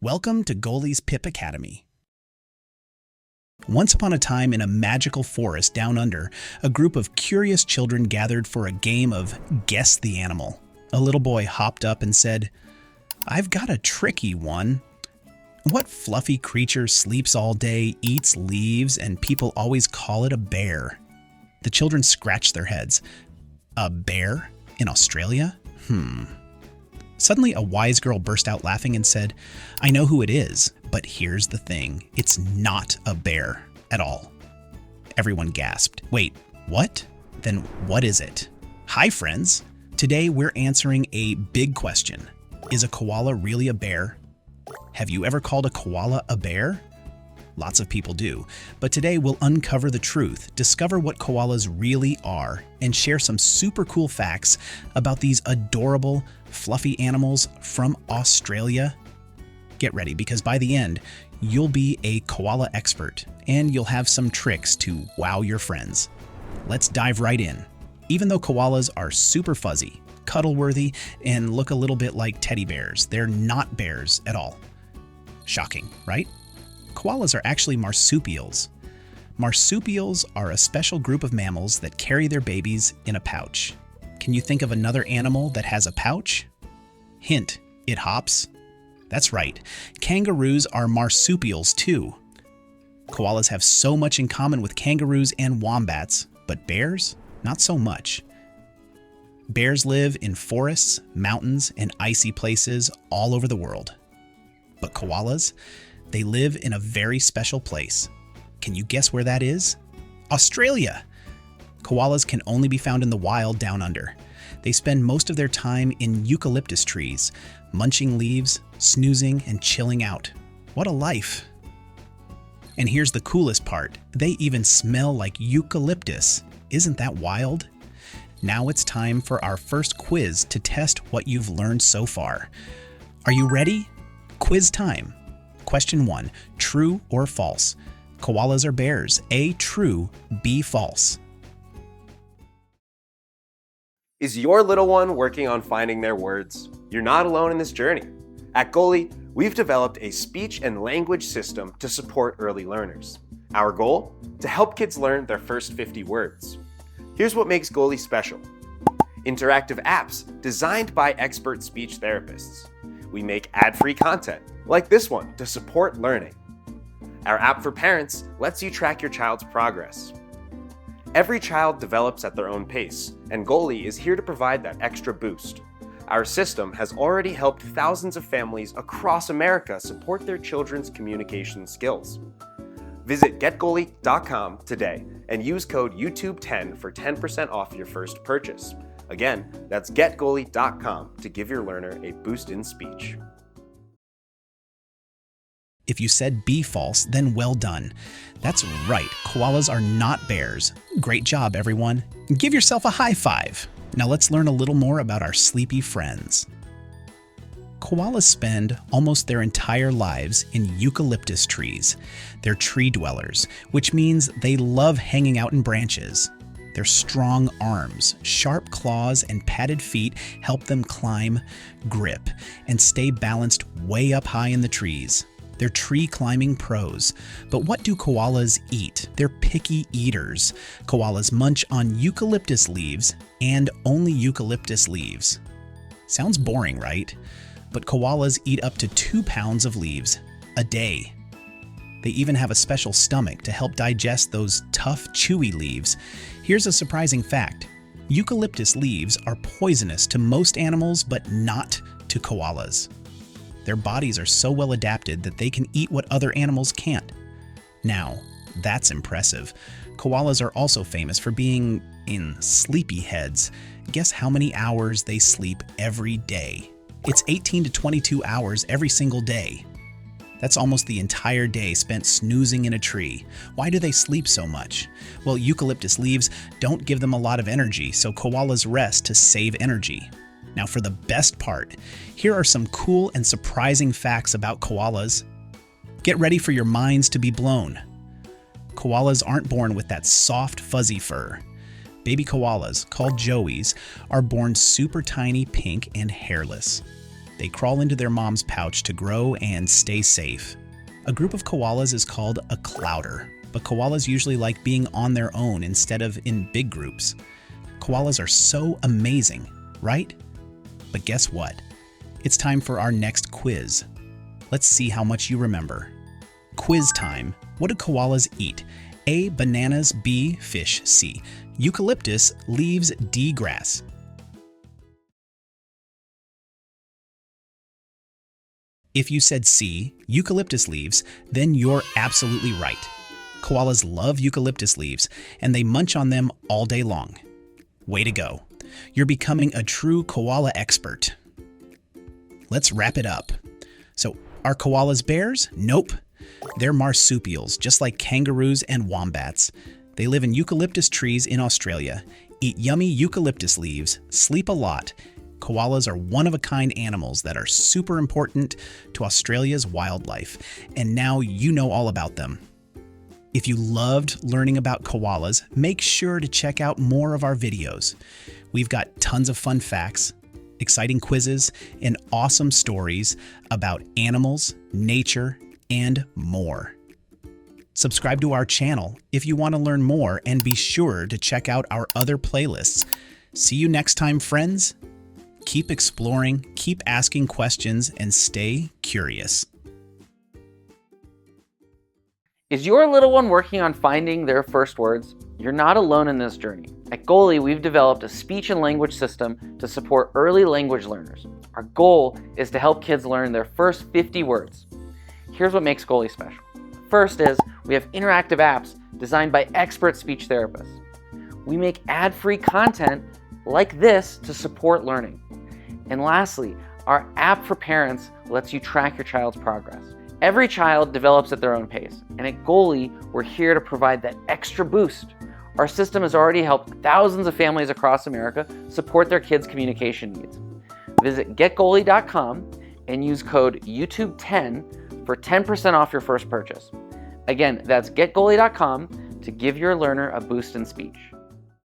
Welcome to Goalie's Pip Academy. Once upon a time in a magical forest down under, a group of curious children gathered for a game of Guess the Animal. A little boy hopped up and said, "I've got a tricky one. What fluffy creature sleeps all day, eats leaves, and people always call it a bear?" The children scratched their heads. A bear? In Australia? Suddenly, a wise girl burst out laughing and said, "I know who it is, but here's the thing. It's not a bear at all." Everyone gasped. Wait, what? Then what is it? Hi, friends. Today, we're answering a big question. Is a koala really a bear? Have you ever called a koala a bear? Lots of people do, but today we'll uncover the truth, discover what koalas really are, and share some super cool facts about these adorable, fluffy animals from Australia. Get ready, because by the end, you'll be a koala expert, and you'll have some tricks to wow your friends. Let's dive right in. Even though koalas are super fuzzy, cuddle-worthy, and look a little bit like teddy bears, they're not bears at all. Shocking, right? Koalas are actually marsupials. Marsupials are a special group of mammals that carry their babies in a pouch. Can you think of another animal that has a pouch? Hint, it hops. That's right, kangaroos are marsupials too. Koalas have so much in common with kangaroos and wombats, but bears, not so much. Bears live in forests, mountains, and icy places all over the world. But koalas, they live in a very special place. Can you guess where that is? Australia! Koalas can only be found in the wild down under. They spend most of their time in eucalyptus trees, munching leaves, snoozing, and chilling out. What a life! And here's the coolest part. They even smell like eucalyptus. Isn't that wild? Now it's time for our first quiz to test what you've learned so far. Are you ready? Quiz time. Question 1, true or false? Koalas are bears. A, true, B, false. Is your little one working on finding their words? You're not alone in this journey. At Goalie, we've developed a speech and language system to support early learners. Our goal? To help kids learn their first 50 words. Here's what makes Goalie special. Interactive apps designed by expert speech therapists. We make ad-free content, like this one, to support learning. Our app for parents lets you track your child's progress. Every child develops at their own pace, and Goalie is here to provide that extra boost. Our system has already helped thousands of families across America support their children's communication skills. Visit getgoalie.com today and use code YouTube10 for 10% off your first purchase. Again, that's getgoalie.com to give your learner a boost in speech. If you said B, false, then well done. That's right, koalas are not bears. Great job, everyone. Give yourself a high five. Now let's learn a little more about our sleepy friends. Koalas spend almost their entire lives in eucalyptus trees. They're tree dwellers, which means they love hanging out in branches. Their strong arms, sharp claws, and padded feet help them climb, grip, and stay balanced way up high in the trees. They're tree climbing pros. But what do koalas eat? They're picky eaters. Koalas munch on eucalyptus leaves, and only eucalyptus leaves. Sounds boring, right? But koalas eat up to 2 pounds of leaves a day. They even have a special stomach to help digest those tough, chewy leaves. Here's a surprising fact. Eucalyptus leaves are poisonous to most animals, but not to koalas. Their bodies are so well adapted that they can eat what other animals can't. Now, that's impressive. Koalas are also famous for being in sleepy heads. Guess how many hours they sleep every day? It's 18 to 22 hours every single day. That's almost the entire day spent snoozing in a tree. Why do they sleep so much? Well, eucalyptus leaves don't give them a lot of energy, so koalas rest to save energy. Now for the best part, here are some cool and surprising facts about koalas. Get ready for your minds to be blown. Koalas aren't born with that soft, fuzzy fur. Baby koalas, called joeys, are born super tiny, pink, and hairless. They crawl into their mom's pouch to grow and stay safe. A group of koalas is called a clouder, but koalas usually like being on their own instead of in big groups. Koalas are so amazing, right? But guess what? It's time for our next quiz. Let's see how much you remember. Quiz time. What do koalas eat? A. Bananas. B. Fish. C. Eucalyptus. Leaves. D. Grass. If you said C, eucalyptus leaves, then you're absolutely right. Koalas love eucalyptus leaves, and they munch on them all day long. Way to go. You're becoming a true koala expert. Let's wrap it up. So, are koalas bears? Nope. They're marsupials, just like kangaroos and wombats. They live in eucalyptus trees in Australia, eat yummy eucalyptus leaves, sleep a lot. Koalas are one-of-a-kind animals that are super important to Australia's wildlife, and now you know all about them. If you loved learning about koalas, make sure to check out more of our videos. We've got tons of fun facts, exciting quizzes, and awesome stories about animals, nature, and more. Subscribe to our channel if you want to learn more, and be sure to check out our other playlists. See you next time, friends. Keep exploring, keep asking questions, and stay curious. Is your little one working on finding their first words? You're not alone in this journey. At Goalie, we've developed a speech and language system to support early language learners. Our goal is to help kids learn their first 50 words. Here's what makes Goalie special. First is we have interactive apps designed by expert speech therapists. We make ad-free content like this to support learning. And lastly, our app for parents lets you track your child's progress. Every child develops at their own pace, and at Goalie, we're here to provide that extra boost. Our system has already helped thousands of families across America support their kids' communication needs. Visit getgoalie.com and use code YouTube10 for 10% off your first purchase. Again, that's getgoalie.com to give your learner a boost in speech.